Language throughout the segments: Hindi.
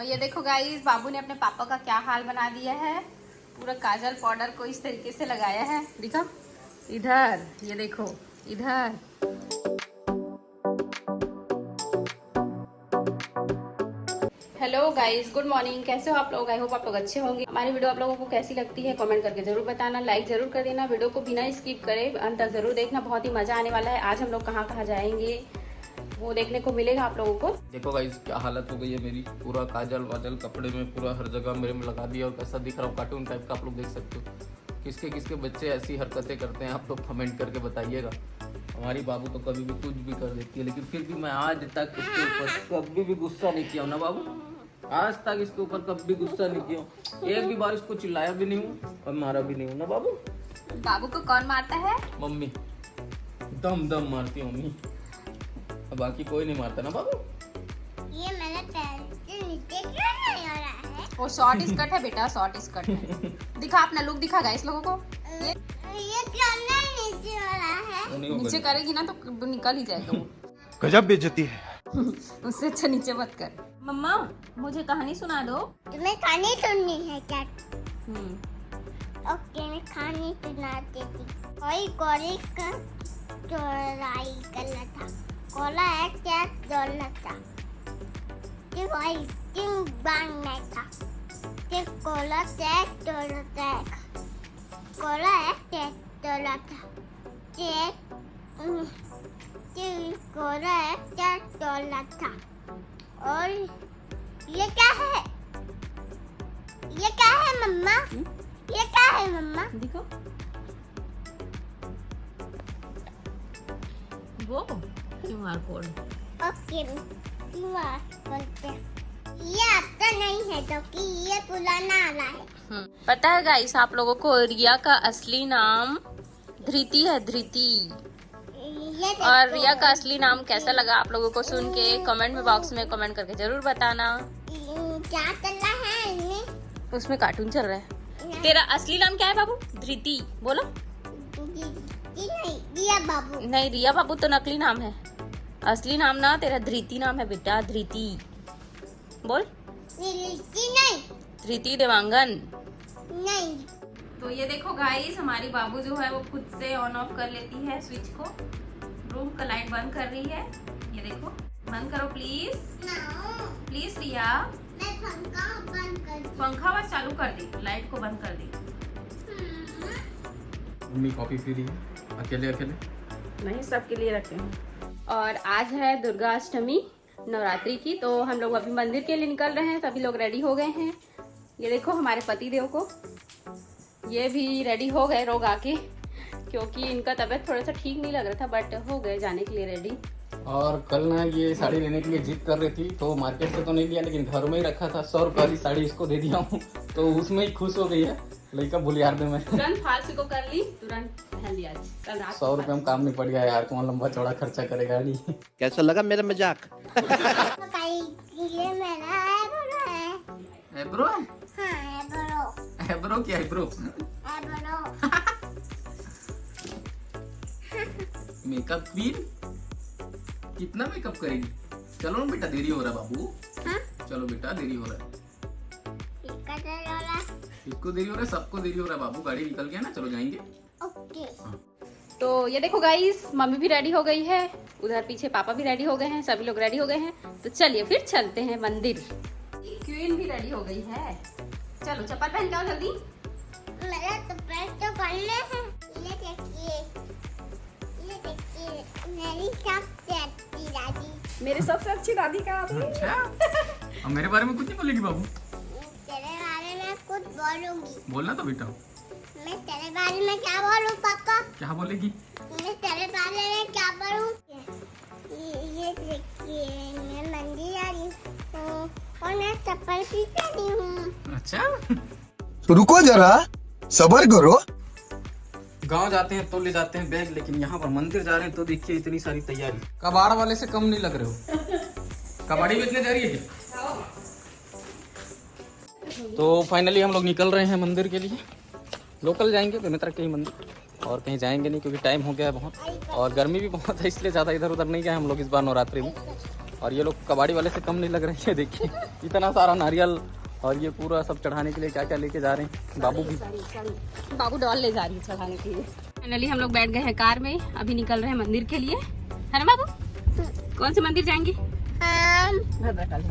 और ये देखो गाइस, बाबू ने अपने पापा का क्या हाल बना दिया है। पूरा काजल पाउडर को इस तरीके से लगाया है। दिखा इधर, ये देखो इधर। Hello guys, good morning. कैसे हो आप लोग? आई होप आप लोग अच्छे होंगे। हमारी वीडियो आप लोगों को कैसी लगती है कमेंट करके जरूर बताना, लाइक जरूर कर देना। वीडियो को बिना स्किप करे अंत तक जरूर देखना, बहुत ही मजा आने वाला है। आज हम लोग कहाँ कहाँ जाएंगे वो देखने को मिलेगा आप लोगों को। देखो गाइस क्या हालत हो गई है मेरी, पूरा काजल वाजल कपड़े में पूरा हर जगह मेरे में लगा दिया और कैसा दिख रहा हूँ, कार्टून टाइप का। आप लोग देख सकते हो। किसके किसके बच्चे ऐसी हरकतें करते हैं आप लोग कमेंट करके बताइएगा। हमारी बाबू तो कभी भी कुछ भी कर देती है, लेकिन फिर भी मैं आज तक इसके ऊपर कभी भी गुस्सा नहीं किया हूँ ना बाबू। आज तक इसके ऊपर कभी गुस्सा नहीं किया हूँ, एक भी बार इसको चिल्लाया भी नहीं हूँ और मारा भी नहीं हूँ ना बाबू। बाबू को कौन मारता है? मम्मी दम दम मारती है मम्मी, बाकी कोई नहीं मारता ना बाबू। ये मेरा पैर से नीचे क्यों नहीं आ रहा है? वो शॉर्ट स्कर्ट है बेटा, शॉर्ट स्कर्ट है। दिखा अपना लुक, दिखा गाइस लोगों को। ये क्यों नहीं नीचे आ रहा है? नीचे करेगी ना तो निकल ही जाएगा वो। गजब बेइज्जती है। उससे अच्छा नीचे मत कर। मम्मा मुझे कहानी सुना दो। तुम्हें कहानी सुननी है क्या? ओके, मैं कहानी सुनाती थी। कोई गोरी का चोराई कर रहा था। कोला एक कैच दौड़ना था कि वही किंग बैंग नहीं था कि कोला से दौड़ता है। कोला एक कैच दौड़ा था कि कोला एक कैच दौड़ा था। और ये क्या है? ये क्या है मम्मा? ये क्या है मम्मा? देखो वो QR कोड। ओके, QR बोलते हैं। ये अब तो नहीं है क्योंकि ये पुराना वाला है। पता है गाइस आप लोगों को रिया का असली नाम धृति है, धृति। ये देखो। और रिया का असली नाम कैसा लगा आप लोगों को सुन के कमेंट में बॉक्स में कमेंट करके जरूर बताना। क्या चल रहा है इसमें? उसमें कार्टून चल रहा है। तेरा असली नाम क्या है बाबू? धृति बोलो। नहीं, रिया बाबू। नहीं, रिया बाबू तो नकली नाम है। असली नाम ना तेरा धृति नाम है बेटा, धृति बोल। नहीं, धृति देवांगन। नहीं। तो ये देखो गाइस, हमारी बाबू जो है वो खुद से ऑन ऑफ कर लेती है स्विच को। रूम का लाइट बंद कर रही है। ये देखो, बंद करो प्लीज, प्लीज रिया। मैं पंखा बंद कर दूं। पंखा बस चालू कर दी, लाइट को बंद कर दी। मम्मी कॉफी पी रही है अकेले अकेले। नहीं, सबके लिए रखे हैं। और आज है दुर्गा अष्टमी नवरात्रि की, तो हम लोग अभी मंदिर के लिए निकल रहे हैं। सभी लोग रेडी हो गए हैं। ये देखो हमारे पति देव को, ये भी रेडी हो गए रोग आके, क्योंकि इनका तबीयत थोड़ा सा ठीक नहीं लग रहा था, बट हो गए जाने के लिए रेडी। और कल ना ये साड़ी लेने के लिए जिद कर रही थी, तो मार्केट से तो नहीं लिया लेकिन घर में ही रखा था। 100 रुपये वाली साड़ी इसको दे दिया हूँ, तो उसमें ही खुश हो गई है। लड़का भूलियार में मैं तुरंत फालतू को कर ली, तुरंत पहन लिया। कल रात 100 रुपये में काम नहीं पड़ गया यार, कौन लंबा चौड़ा खर्चा करेगा गाड़ी। कैसा लगा मेरा मजाक? ये मेरा एब्रो है। एब्रो? हाँ, एब्रो। एब्रो क्या एब्रो? एब्रो। मेकअप क्वीन कितना मेकअप करेगी? चलो ना बेटा, देरी हो रहा है बाबू। हाँ? चलो बेटा, देरी हो रहा है। इसका चल रहा है। इसको देरी हो रहा है, सबको देरी हो रहा है बाबू। गाड़ी निकल गया ना, चलो जाएंगे। ओके। तो ये देखो गाइस, मम्मी भी रेडी हो गई है, उधर पीछे पापा भी रेडी हो गए हैं, सभी लोग रेडी हो गए हैं। तो चलिए फिर चलते हैं मंदिर। क्वीन भी रेडी हो गई है। चलो चप्पल पहन के आओ जल्दी। मेरा तो पैर तो करने हैं। ये देखिए, मेरी सबसे अच्छी दादी। मेरे सबसे अच्छी दादी का अच्छा, अब मेरे बारे में कुछ नहीं बोलेगी बाबू? तेरे बारे में कुछ बोलूंगी। बोलना तो बेटा। मैं तेरे बारे में क्या बोलूं पापा? क्या बोलेगी? मैं तेरे बारे में क्या बोलूं? ये देखिए, मैं मंदिर आ रही हूँ और मैं चप्पल भी पहनी हूँ। अच्छा, रुको जरा, सब्र करो। गांव जाते हैं तो ले जाते हैं बैग, लेकिन यहाँ पर मंदिर जा रहे हैं तो देखिए इतनी सारी तैयारी। कबाड़ वाले से कम नहीं लग रहे हो। कबाड़ी बेचने जा रही है। तो फाइनली हम लोग निकल रहे हैं मंदिर के लिए। लोकल जाएंगे बेमित्र के ही मंदिर, और कहीं जाएंगे नहीं क्योंकि टाइम हो गया है बहुत, और गर्मी भी बहुत है, इसलिए ज़्यादा इधर उधर नहीं गए हम लोग इस बार नवरात्रि में। और ये लोग कबाड़ी वाले से कम नहीं लग रहे हैं। देखिए इतना सारा नारियल और ये पूरा सब चढ़ाने के लिए क्या क्या लेके जा रहे हैं। बाबू भी बाबू डॉल ले जा रही है चढ़ाने के लिए। फाइनली हम लोग बैठ गए हैं कार में, अभी निकल रहे हैं मंदिर के लिए, है ना बाबू? कौन से मंदिर जाएंगे? भद्रकाली।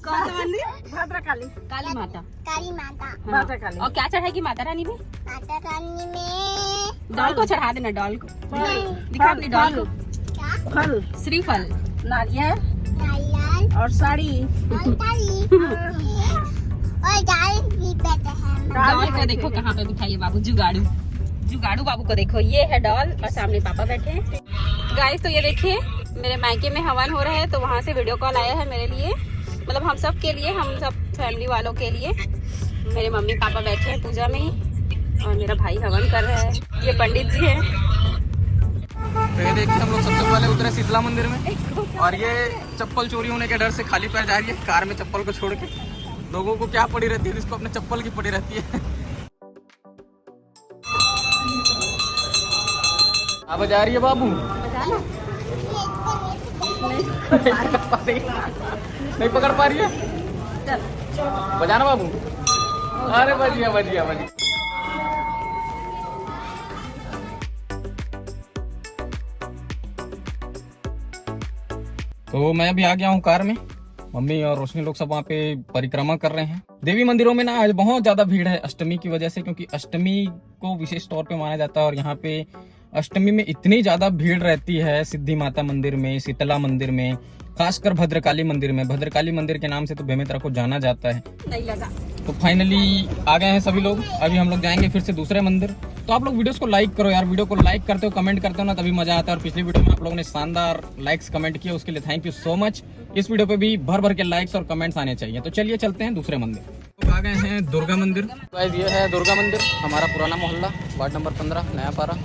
कौन सा मंदिर? भद्रकाली। काली माता। काली माता। भद्रकाली। और क्या चढ़ाएगी माता रानी में? माता रानी में डॉल को चढ़ा देना, डॉल को दिखा अपनी डॉल को। क्या? फल, श्रीफल, नारियल नारियल और साड़ी। और ताली और दाल भी बैठे हैं। डॉल को देखो कहाँ पे बिठाइए बाबू, जुगाड़ू। जुगाड़ू बाबू को देखो, ये है डॉल और सामने पापा बैठे हैं। गाइस तो ये देखिए मेरे मायके में हवन हो रहा है, तो वहाँ से वीडियो कॉल आया है मेरे लिए, मतलब हम सब के लिए, हम सब फैमिली वालों के लिए। मेरे मम्मी पापा बैठे हैं पूजा में और मेरा भाई हवन कर रहा है। ये पंडित जी हैं। तो ये देखिए हम लोग सबसे पहले उतरे शीतला मंदिर में, और ये चप्पल चोरी होने के डर से खाली पैर जा रही है कार में चप्पल को छोड़ के। लोगों को क्या पड़ी रहती है, जिसको अपने चप्पल की पड़ी रहती है। अब जा रही है बाबू? नहीं पकड़ पा रही है, बजाना बाबू। अरे बजिया बजिया बजिया। तो मैं अभी आ गया हूँ कार में, मम्मी और रोशनी लोग सब वहाँ पे परिक्रमा कर रहे हैं। देवी मंदिरों में ना आज बहुत ज्यादा भीड़ है अष्टमी की वजह से, क्योंकि अष्टमी को विशेष तौर पे माना जाता है। और यहाँ पे अष्टमी में इतनी ज्यादा भीड़ रहती है सिद्धि माता मंदिर में, शीतला मंदिर में, खासकर भद्रकाली मंदिर में। भद्रकाली मंदिर के नाम से तो बेमेतरा को जाना जाता है। नहीं लगा। तो फाइनली आ गए हैं सभी लोग। अभी हम लोग जाएंगे फिर से दूसरे मंदिर। तो आप लोग वीडियोस को लाइक करो यार, वीडियो को लाइक करते हो, कमेंट करते हो ना, तभी मजा आता है। और पिछली वीडियो में आप लोगों ने शानदार लाइक्स कमेंट किए, उसके लिए थैंक यू सो मच। इस वीडियो पे भी भर भर के लाइक्स और कमेंट्स आने चाहिए। तो चलिए चलते हैं दूसरे मंदिर। तो आ गए हैं दुर्गा मंदिर। गाइस ये है दुर्गा मंदिर, हमारा पुराना मोहल्ला, वार्ड नंबर 15, नया पारा।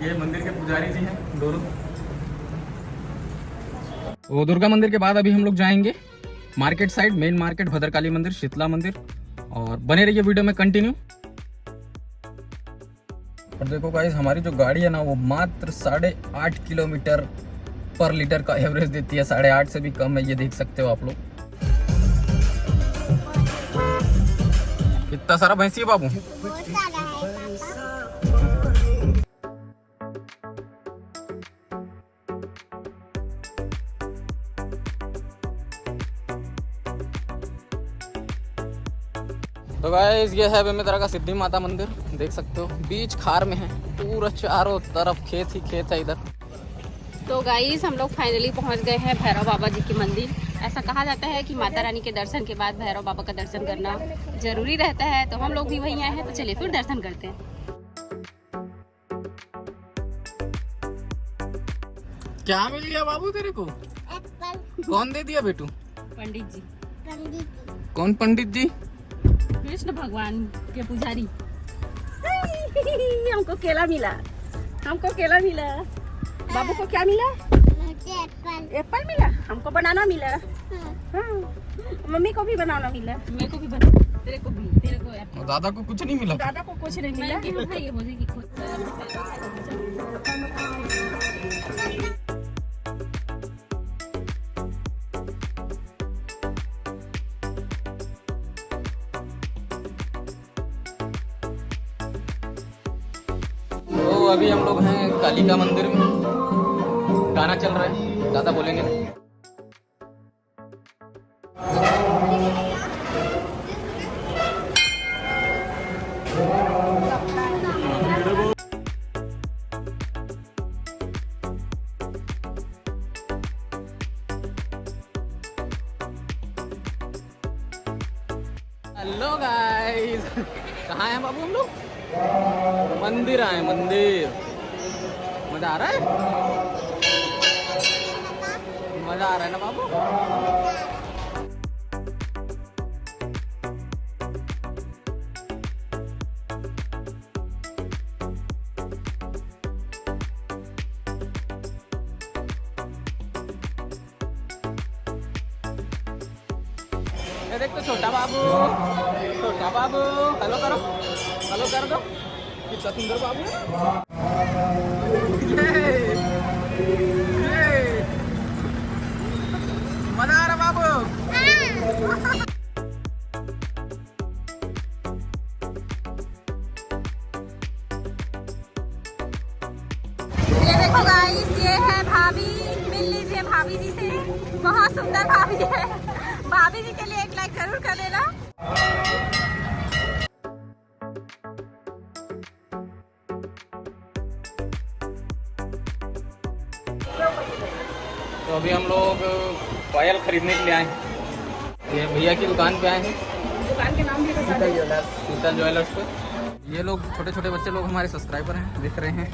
ये मंदिर के पुजारी जी हैं दोनों। वो दुर्गा मंदिर के बाद अभी हम लोग जाएंगे market side, main market, Bhadrakali मंदिर, शीतला मंदिर। और बने रहिए वीडियो में कंटिन्यू। और देखो गाइस हमारी जो गाड़ी है ना, वो मात्र 8.5 किलोमीटर पर लीटर का एवरेज देती है। 8.5 से भी कम है, ये देख सकते हो आप लोग। कितना सारा भैंसी है बाबू। बहुत सारा है पापा। तो गाइस ये है बेमेतरा का सिद्धि माता मंदिर, देख सकते हो बीच खार में है, पूरा चारों तरफ खेत ही खेत है इधर। तो गाइस हम लोग फाइनली पहुंच गए हैं भैरव बाबा जी के मंदिर। ऐसा कहा जाता है कि माता रानी के दर्शन के बाद भैरव बाबा का दर्शन करना जरूरी रहता है, तो हम लोग भी वहीं आए हैं। तो चलिए फिर दर्शन करते हैं। क्या मिल गया बाबू तेरे को? एप्पल। कौन दे दिया बेटू? पंडित जी। पंडित जी। कौन पंडित जी? कृष्ण भगवान के पुजारी। हमको केला मिला, हमको केला मिला। बाबू को क्या मिला? मुझे एप्पल। एप्पल मिला, हमको बनाना मिला। हाँ। मम्मी को भी बनाना मिला, मेरे को भी बना, तेरे को भी, तेरे को एप्पल। दादा को कुछ नहीं मिला? दादा को कुछ नहीं मिला। ये बोलेगी तो अभी हम लोग हैं कालिका मंदिर में, गाना चल रहा है, दादा बोलेंगे नहीं। हेलो गाइस, कहाँ हैं बाबू हम लोग? मंदिर आए, मंदिर। मजा आ रहा है? मजा आ रहा है ना बाबू? ये देख तो छोटा बाबू, हेलो करो, हेलो कर दो, कितना सुंदर बाबू ये। मजा आ रहा बाबू। ये देखो गाइस, ये है भाभी, मिल लीजिए भाभी जी से, बहुत सुंदर भाभी है। भाभी जी के लिए एक लाइक जरूर कर देना। तो अभी हम लोग पायल खरीदने के लिए आए हैं। ये भैया की दुकान पे आए हैं, दुकान के नाम भी बता दो। सीता ज्वेलर्स पे। ये लोग छोटे छोटे बच्चे लोग हमारे सब्सक्राइबर हैं, दिख रहे हैं।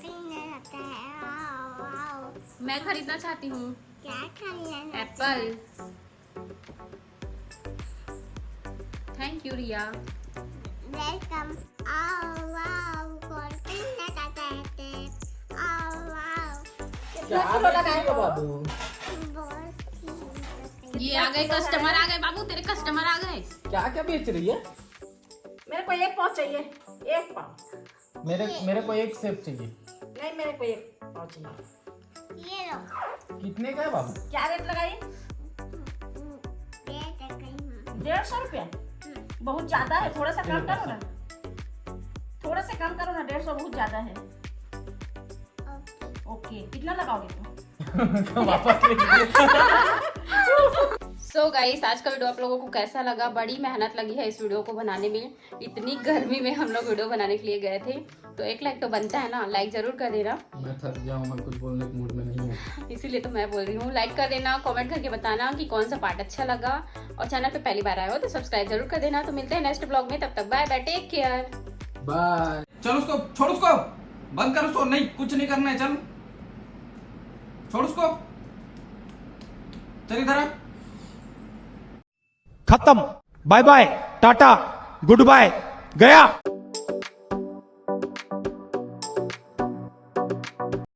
पीने लगता है। आओ, आओ। मैं खरीदना चाहती हूँ क्या खाना है? Apple. Thank you Riya. Welcome. आओ, आओ। कौन पीना चाहता है? आओ, आओ। बाबू बहुत ही ये आ गए कस्टमर, आ गए बाबू, तेरे कस्टमर आ गए। क्या क्या बेच रही है? मेरे को एक पाव चाहिए, एक पाव। मेरे को एक सेब चाहिए। नहीं, मेरे को एक पाव चाहिए। ये लो। कितने का है बाबू? क्या रेट लगाई? ये तो कहीं 150 रुपया। बहुत ज्यादा है, थोड़ा सा कम करो ना, थोड़ा सा कम करो ना। 150 बहुत ज्यादा है। ओके, कितना लगाओगे तुम? सो गाइस, आज का वीडियो आप लोगों को कैसा लगा? बड़ी मेहनत लगी है इस वीडियो को बनाने में। इतनी गर्मी में हम लोग वीडियो बनाने के लिए गए थे, तो एक लाइक तो बनता है ना, लाइक जरूर कर देना। मैं थक गया हूँ, मैं कुछ बोलने के मूड में नहीं हूँ। इसीलिए तो मैं बोल रही हूँ, लाइक कर देना, कमेंट करके बताना कि कौन सा पार्ट अच्छा लगा, और चैनल पे पहली बार आए हो तो सब्सक्राइब जरूर कर देना। तो मिलते हैं नेक्स्ट ब्लॉग में, तब तक bye bye, take care, bye. चल उसको छोड़, उसको बंद कर, उसको नहीं, कुछ नहीं करना है। चल छोड़ उसको, चल इधर आ। खत्म। Bye bye, tata, goodbye, गया।